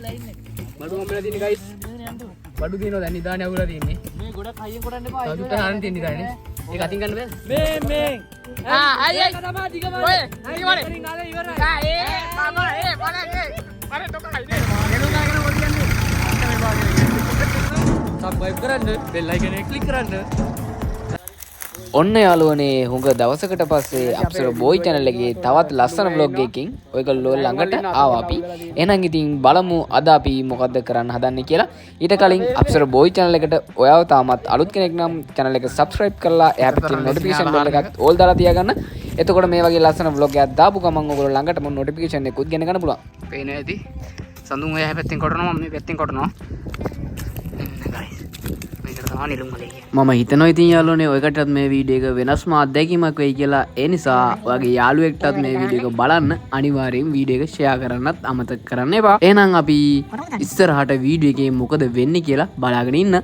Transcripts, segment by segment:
බඩු හම්බෙලා තියෙන්නේ guys. බඩු දිනනවා දැන් නිදානේ අවුලා තියෙන්නේ. මේ ගොඩක් හයියෙන් කොටන්න එපා. සතුට හරන් තියෙන නිදානේ. ඒක අතින් ගන්න බෑ. මේ අයියේ තමයි දිගමනේ. ඔය දිගමනේ. ඉවරයි. මම තොක හයිනේ. ගෙනුනාගෙන මොකද කියන්නේ? සබ්ස්ක්‍රයිබ් කරන්න, බෙල් අයිකන් එක ක්ලික් කරන්න. ඔන්න යාළුවනේ හුඟ දවසකට පස්සේ අප්සර බොයි channel එකේ තවත් ලස්සන vlog එකකින් ඔයගොල්ලෝ ළඟට ආවා අපි. එහෙනම් ඉතින් බලමු අද අපි මොකද්ද කරන්න හදන්නේ කියලා. ඊට කලින් අප්සර බොයි channel එකට ඔයාව තාමත් අලුත් කෙනෙක් නම් channel එක subscribe කරලා එහා පැත්තේ notification bell එකත් all දාලා තියාගන්න. එතකොට මේ වගේ ලස්සන vlog එකක් දාපු ගමන් ඔයගොල්ලෝ ළඟටම notification එකකුත් ගෙන ගන්න පුළුවන්. පේන්නේ ඇති. සඳුන් ඔය එහා පැත්තෙන් කොටනවා මම මේ පැත්තෙන් කොටනවා. මම හිතනවා ඉතින් යාළුවනේ ඔයකටත් මේ වීඩියෝ එක වෙනස්ම අත්දැකීමක් වෙයි කියලා. ඒ නිසා ඔයාගේ යාළුවෙක්ටත් මේ වීඩියෝ එක බලන්න අනිවාර්යෙන් වීඩියෝ එක ෂෙයා කරන්නත් අමතක කරන්න එපා. එහෙනම් අපි ඉස්සරහට වීඩියෝ එකේ මොකද වෙන්නේ කියලා බලාගෙන ඉන්න.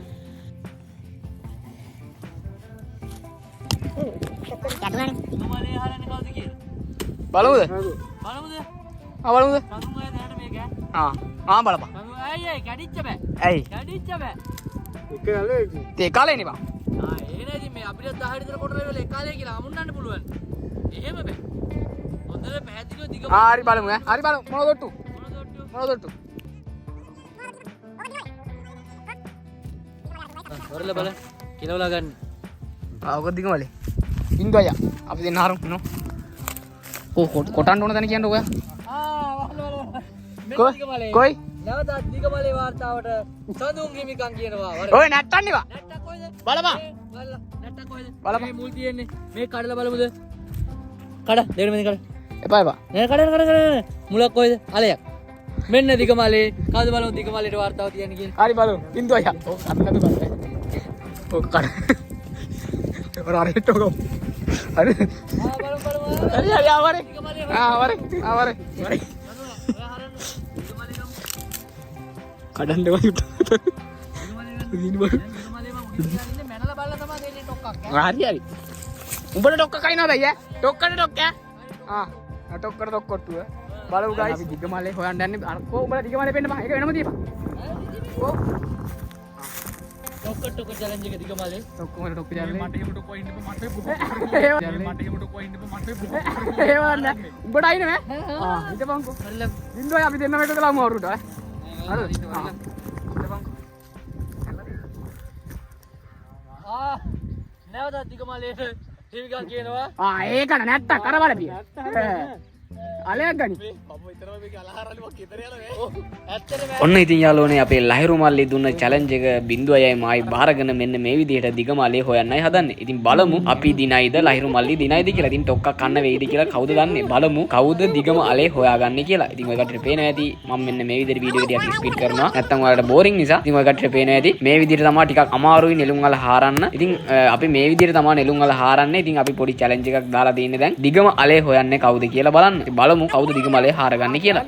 බලමුද? බලමුද? බලපන්. ඇයි කැඩිච්ච බෑ. ඇයි? කැඩිච්ච බෑ. තේ කාලේනේ බා. ඒ නේද මේ අපිට 10 විතර කොට වෙල එක කාලේ කියලා අමුන්නන්න පුළුවන්. එහෙම බෑ. හොඳට පැහැදිලිව දිග හරි බලමු ඈ. හරි බලමු. මොනදොට්ටු? වරල බල කිලවලා ගන්න. ඔක දිගමලේ. ඉන්දු අයියා. අපි දෙන්න හරමු නෝ. කොටන්න ඕන තැන කියන්න ඔයා. කොයි? නැවතත් දිගමලේ වාර්තාවට සඳුන් හිමිකම් කියනවා. ඔය නැට්ටන්නේ වා. නැට්ටක් කොයිද? බලපන්. නැට්ටක් කොයිද? බලපන්. මේ මුල් තියෙන්නේ. මේ කඩලා බලමුද? කඩ. දෙවෙනි මෙතන කඩ. එපා එපා. නෑ කඩ. මුලක් කොයිද? අලයක්. මෙන්න දිගමලේ. කවුද බලමු දිගමලේට වාර්තාව තියන්නේ කියලා. හරි බලමු. ඉන්දු අයියා. ඔක කඩන්නද බලන්න. ඔක කඩ. රාරෙට්ටෝ ගෝ. හරි. බලමු. හරි ආවරේ. ආවරේ. කඩන්න වයි හරි උඹට ඩොක්ක කයිනවද අයියා ඩොක්කට ඩොක්ක ටොක්කට ඩොක්කොට්ටුව බලමු ගයිස් අපි දිගමලේ හොයන්න යන්නේ අරකෝ උඹලා දිගමලේ පෙන්න බා ඒක වෙනම දීපන් ඔව් ඩොක්කට චැලෙන්ජ් එක දිගමලේ ඔක්කොම ඩොක්ක චැලෙන්ජ් මට එහෙම ඩොක්ක ඉන්න බෑ මට ඒ වන්න උඹට අයින නේ හිටපන්කෝ බින්දුවයි අපි දෙන්නම එකට දාමු අවුරුට හරිද නැවතත් දිගමලේට හිමිකම් කියනවා. ඒකට නැත්ත කරවලපිය අලයක් ගනි. ඔන්න ඉතින් යාළුවනේ අපේ ලහිරු මල්ලි දුන්න challenge එක 0.6යි මායි බාරගෙන මෙන්න මේ විදිහට දිගමලේ හොයන්නයි හදන්නේ. ඉතින් බලමු අපි දිනයිද ලහිරු මල්ලි දිනයිද කියලා. ඉතින් ටොක්කක් කන්න වෙයිද කියලා කවුද දන්නේ. බලමු කවුද දිගමලේ හොයාගන්නේ කියලා. ඉතින් ඔය කට්ටියට පේනවා ඇති මම මෙන්න මේ විදිහට වීඩියෝ එක ටිකක් ස්පීඩ් කරනවා. නැත්තම් ඔයාලට බෝරින් නිසා. ඉතින් ඔය කට්ටියට පේනවා ඇති මේ විදිහට තමයි ටිකක් අමාරුයි නෙළුම් වල හාරන්න. ඉතින් අපි මේ විදිහට තමයි නෙළුම් වල හාරන්නේ. ඉතින් අපි පොඩි challenge එකක් දාලා තියෙන්නේ දැන් දිගම අලේ හොයන්නේ කවුද කියලා බලන්න. ඉතින් බලමු කවුද දිගමලේ හාරගන්නේ කියලා.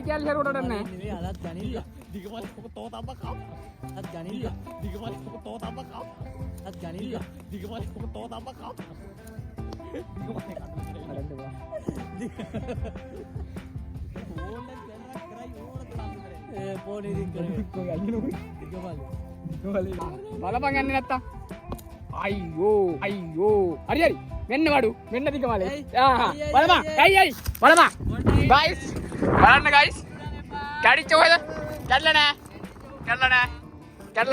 බලපන් යන්නේ නැත්තම් අයියෝ හරි මෙන්න වඩු මෙන්න දිගමලේ බලපන් අයි බලපන් ගයිස් බලන්න ගයිස් කැඩිච්ච කොහෙද කැඩලා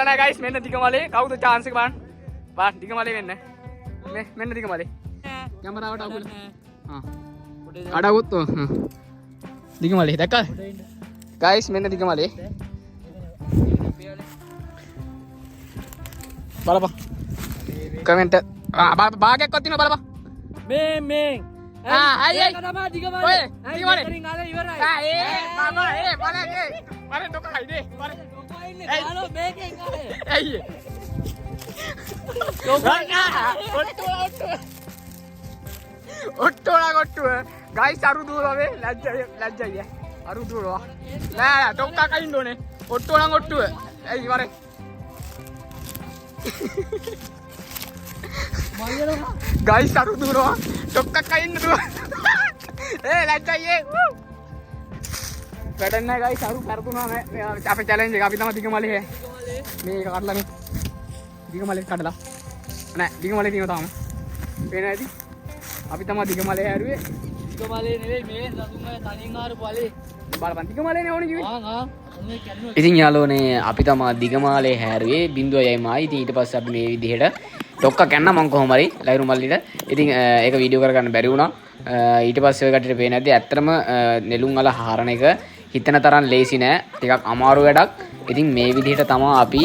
නෑ ගයිස් මෙන්න දිගමලේ කවුද chance එක බලන්න දිගමලේ මෙන්න දිගමලේ කැමරාවට අහුල අඩගොත් දිගමලේ දැක්කද ගයිස් මෙන්න දිගමලේ බලපන් කමෙන්ට් භාගයක්වත් තියෙනවා බලපන් මේ අයි තමයි දිගමලේ. ඔය දිගමලේ ඉතින් අද ඉවරයි. බලන්න ඩොක්ක හයිනේ ඔකෝ ඉන්නේ දාලෝ මේකෙන් අහේ. ඇයි ඔට්ටුව ගයිස් අරු දුරවේ ලැජ්ජයි අරු දුරවා නෑ ඩොක්ක කයින්න ඕනේ ඔට්ටුව නම් ඔට්ටුව ඇයි ඉවරයි ගයිස් අරු දුරවා ඩොක්ක කයින්න දුර ලැජ්ජයි වැඩක් නැහැ guys අරු කරතුනා නෑ අපේ challenge එක අපි තමයි දිගමලේ මේක කඩලා මේ දිගමලේ කඩලා නෑ දිගමලේ තියෙනවා තාම පේනවා ඇති අපි තමයි දිගමලේ හැරුවේ දිගමලේ නෙවෙයි මේ රතුන්ගේ තනියෙන් ආරු බලේ බලපන් දිගමලේනේ ඕනේ කිව්වේ ඔන්නේ කැන්නෝ ඉතින් යාළුවනේ අපි තමා දිගමාලේ හැරුවේ 0.6යි. ඉතින් ඊට පස්සේ අපි මේ විදිහට ඩොක්ක කන්න මං කොහොම හරි ලයිරු මල්ලිට ඉතින් ඒක වීඩියෝ කරගන්න බැරි වුණා. ඊට පස්සේ ඔය කට්ටියට පේන්නේ නැද්ද ඇත්තටම නෙළුම් වල හරන එක හිතන තරම් ලේසි නෑ. ටිකක් අමාරු වැඩක්. ඉතින් මේ විදිහට තමයි අපි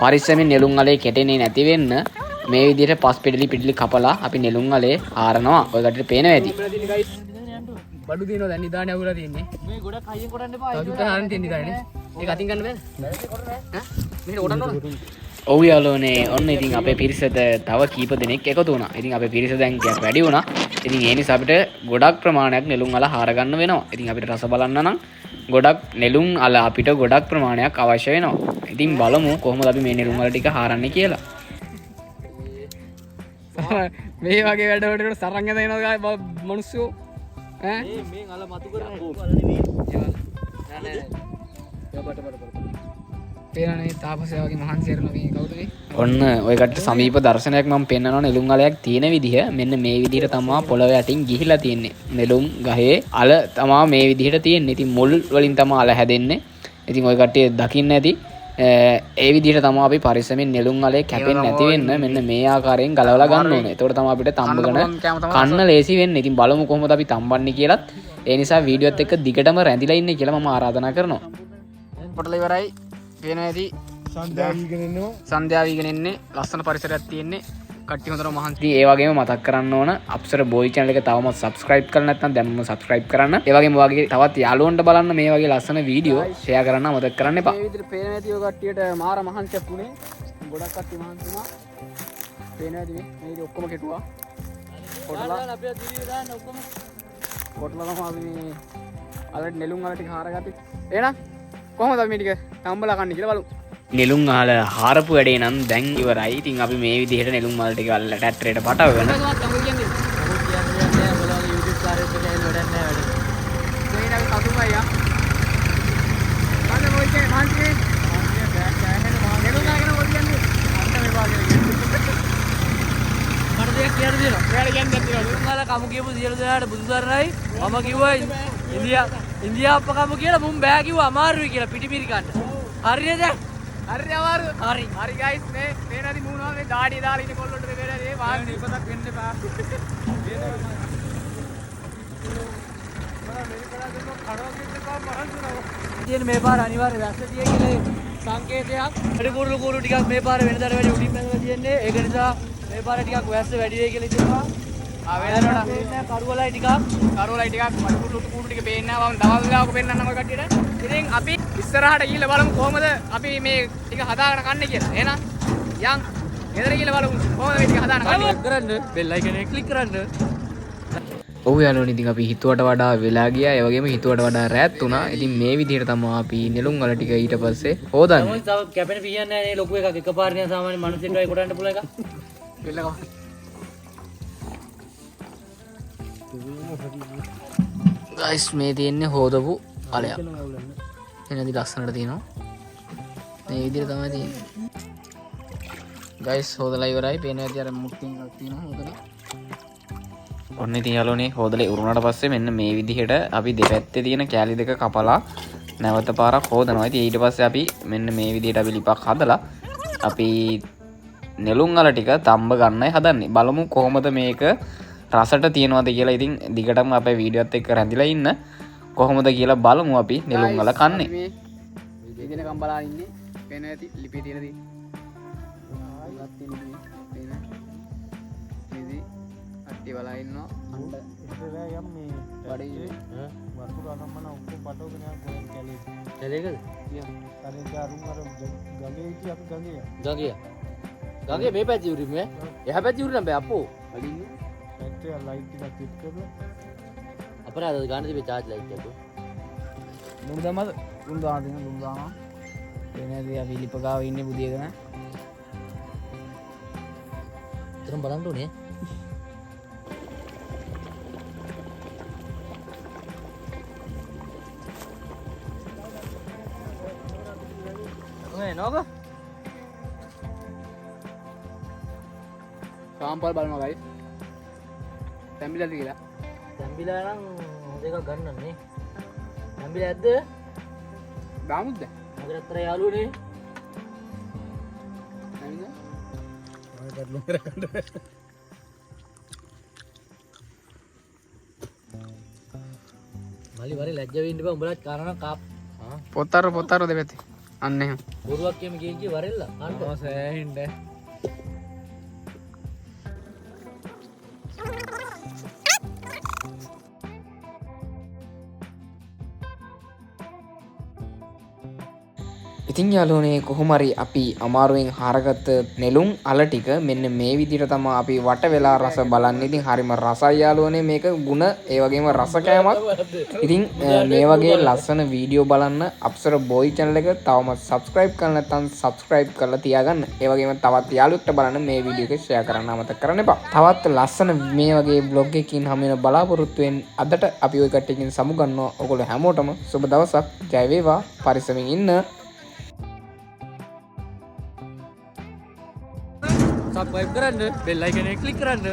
පරිස්සමෙන් නෙළුම් වලේ කෙටෙන්නේ නැති වෙන්න මේ විදිහට පස් පිටිලි කපලා අපි නෙළුම් වලේ හරනවා. ඔය කට්ටියට පේනවා ඇති. බඩු දිනනවා දැන් නිදානේ අවුලා තියෙන්නේ මේ ගොඩක් හයියෙන් කොටන්න එපා තවදුරටත් හරන් තියෙන නිදානේ ඒක අතින් ගන්න බෑද ඈ මෙහෙට කොටන්න ඕන ඔව් යාළුවනේ ඔන්න ඉතින් අපේ පිරිසට තව කීප දෙනෙක් එකතු වුණා. ඉතින් අපේ පිරිස දැන් ටිකක් වැඩි වුණා. ඉතින් ඒ නිසා අපිට ගොඩක් ප්‍රමාණයක් නෙළුම් අල හාර ගන්න වෙනවා. ඉතින් අපිට රස බලන්න නම් ගොඩක් නෙළුම් අල අපිට ගොඩක් ප්‍රමාණයක් අවශ්‍ය වෙනවා. ඉතින් බලමු කොහොමද අපි මේ නෙළුම් අල ටික හාරන්නේ කියලා. මේ වගේ වැඩවලට සරංග දෙනවා මිනිස්සු ඈ මේ අල මතු කරන්නේ අල නෙවෙයි පේනනේ තාපසයා වගේ මහන්සි කරන මේ කවුද මේ ඔන්න ඔය කට්ට සමීප දර්ශනයක් මම පෙන්නනවා නෙළුම් අලයක් තියෙන විදිහ. මෙන්න මේ විදිහට තමයි පොළව යටින් ගිහිලා තියෙන්නේ. නෙළුම් ගහේ අල තමයි මේ විදිහට තියෙන්නේ. ඉතින් මුල් වලින් තමයි අල හැදෙන්නේ. ඉතින් ඔය කට්ටිය දකින්න ඇති ඒ විදිහට තමයි අපි පරිස්සමෙන් නෙළුම් අලේ කැපෙන්නේ නැති වෙන්න මෙන්න මේ ආකාරයෙන් ගලවලා ගන්න ඕනේ. එතකොට තමයි අපිට තම්බගෙන කන්න ලේසි වෙන්නේ. ඉතින් බලමු කොහොමද අපි තම්බන්නේ කියලාත්. ඒ නිසා වීඩියෝත් එක්ක දිගටම රැඳිලා ඉන්න කියලා මම ආරාධනා කරනවා. පොටල ඉවරයි පේනවා ඇති සන්ධ්‍යා වීගෙන එන්නේ ලස්සන පරිසරයක් තියෙන්නේ කට්ටිය හොඳට මහන්සි. ඉතින් ඒ වගේම මතක් කරන්න ඕන අප්සර බෝයි channel එක තවම subscribe කරලා නැත්නම් දැන්ම subscribe කරන්න. ඒ වගේම ඔයගේ තවත් යාළුවන්ට බලන්න මේ වගේ ලස්සන වීඩියෝ share කරන්න අමතක කරන්න එපා. මේ විදිහට පේනවා ඇති ඔය කට්ටියට මාර මහන්සියක් වුණේ ගොඩක් කට්ටිය මහන්සි වුණා පේනවා ඇති මේ විදිහ ඔක්කොම කෙටුවා කොටලා අපි දිවි දාන්න ඔක්කොම කොටලා තමයි අපි මේ අල නෙළුම් අල ටික හාරගත්තේ. එහෙනම් කොහොමද අපි මේ ටික තම්බලා කන්නේ කියලා බලමු. නෙළුම් අහල හාරපු වැඩේ නම් දැන් ඉවරයි. ඉතින් අපි මේ විදිහට නෙළුම් අහල ටික අල්ලලා ටැට්ටරේට පටවගෙන ඔය කියන්නේ ඔයාලගේ YouTube කාර්යයට ගිහින් වැඩක් නැහැ වැඩ. දෙයින් අපි සතුටුයි යා. අද මොකද මහන්සි නෙළුම් ගාගෙන මොකද කියන්නේ අන්න මේ වාගේ මට දෙයක් කියන්න දෙනවා. ඔයාලා කියන්නේ නැතිවලු උන්වල කමු කියපු සියලු දෙනාට බුදුසරණයි. මම කිව්වා ඉන්දියාප්ප කමු කියලා මුන් බෑ කිව්වා අමාරුයි කියලා පිටිපිරි ගන්න. හරියද? හරි අමාරු හරි. හරි ගයිස් මේ පේනදි මූණා මේ දාඩිය දාලා ඉන්නේ කොල්ලොන්ට මේ වෙලාවේ වාගේ ඉපතක් වෙන්න එපා. තියෙන මේ පාර අනිවාර්ය වැස්ස තිය කියලා සංකේතයක්. වැඩි කුරුළු ටිකක් මේ පාර වෙනදාට වැඩි උඩින් පැනලා තියෙන්නේ. ඒක නිසා මේ පාර ටිකක් වැස්ස වැඩි වෙයි කියලා හිතනවා. වෙනදාට පේන්නේ කරුවලයි ටිකක්. කරෝලයි ටිකක් මඩ කුඩු ටික පේන්නේ නැහැ. මම දවල් වෙලාවක පෙන්නන්නම් ඔය කට්ටියට. ඉතින් අපි ඉස්සරහට ගිහිල්ලා බලමු කොහොමද අපි මේ ටික හදාගෙන කන්නේ කියලා. එහෙනම් යන් ගෙදර ගිහිල්ලා බලමු කොහොමද මේ ටික හදාගෙන කන්නේ. කරන්න බෙල් අයිකන් එක ක්ලික් කරන්න. ඔව් යාළුවනේ ඉතින් අපි හිතුවට වඩා වෙලා ගියා. ඒ වගේම හිතුවට වඩා රැත් වුණා. ඉතින් මේ විදිහට තමයි අපි නෙළුම් වල ටික ඊට පස්සේ හොදන්නේ. මොකද තව කැපෙන පියන්නේ නැහැ නේ ලොකු එකක් එකපාර නේ සාමාන්‍ය මිනිස්සුන්ට වයි කොටන්න පුළුවන් එකක්. බෙල්ල කම. ගයිස් මේ තියෙන්නේ හොදපු අලයක්. එනදි ලස්සනට තියෙනවා. මේ විදිහට තමයි තියෙන්නේ. ගයිස් හොදලා ඉවරයි. පේනවා ඇති අර මුට්ටින් එකක් තියෙනවා හොදලා. ඔන්න ඉතින් යාළුවනේ හොදලා ඉවරුණාට පස්සේ මෙන්න මේ විදිහට අපි දෙපැත්තේ තියෙන කෑලි දෙක කපලා නැවත පාරක් හොදනවා. ඉතින් ඊට පස්සේ අපි මෙන්න මේ විදිහට අපි ලිපක් හදලා අපි නෙළුම් අල ටික තම්බ ගන්නයි හදන්නේ. බලමු කොහොමද මේක රසට තියනවාද කියලා. ඉතින් දිගටම අපේ වීඩියෝත් එක්ක රැඳිලා ඉන්න කොහොමද කියලා බලමු අපි නෙළුම් වල කන්නේ. මේ විදිනකම් බලා ඉන්නේ පේනවා ඇති ලිපිය තියෙන දේ. අට්ටි බලා ඉන්නවා. අඬ ඉස්සරහ යම් මේ බඩේ වතුර අනම්මන ඔක්කොම පටවගෙන යන කැලේ. කැලේකද? අනේ දාරුම් අර ගඟේ ඉති අපි ගඟේ. ගඟේ මේ පැත්තේ උරින් මේ. එහා පැත්තේ උරින් බෑ අපෝ. අඩින්නේ. පැත්තේ ලයිට් ටිකක් තිත් කරලා අපරාද ගන්න තිබේ charge light එක. මුන් දාමද? මුන් දාන දෙන මුන් දානවා. එනදී අපි ලිප ගාව ඉන්නේ බුදියගෙන. තරම් බලන්න ඕනේ. මේ නෝක සාම්පල් බලනවා guys. තැඹිලාද කියලා. තැඹිලා නම් හොඳ එකක් ගන්නන්නේ. තැඹිලා ඇද්ද? දාමුද දැන්? මගේ අතර යාළුවනේ. නැවිද? මලි වරේ ලැජ්ජ වෙන්න බෑ උඹලත් කාරණා කාප්. පොතර දෙපැත්තේ. අන්න එහෙම. බොරුවක් කියම කිය වරෙල්ලා. අන්න සෑහින්ද. ඉතින් යාළුවනේ කොහොම හරි අපි අමාරුවෙන් හරගත්ත නෙළුම් අල ටික මෙන්න මේ විදිහට තමයි අපි වට වෙලා රස බලන්නේ. ඉතින් හරිම රසයි යාළුවනේ මේක ಗುಣ ඒ වගේම රස කෑමක්. ඉතින් මේ වගේ ලස්සන වීඩියෝ බලන්න අප්සර බොයි channel එක තවමත් subscribe කරලා නැත්නම් subscribe කරලා තියාගන්න. ඒ වගේම තවත් යාළුවෙක්ට බලන්න මේ වීඩියෝ එක share කරන්න අමතක කරන්න එපා. තවත් ලස්සන මේ වගේ vlog එකකින් හැම වෙන බලාපොරොත්තු වෙන්න අදට අපි ওই කට්ටියකින් සමු ගන්නවා. ඔයගොල්ලෝ හැමෝටම සුබ දවසක්. ජය වේවා. පරිස්සමින් ඉන්න. subscribe කරන්න bell icon එක click කරන්න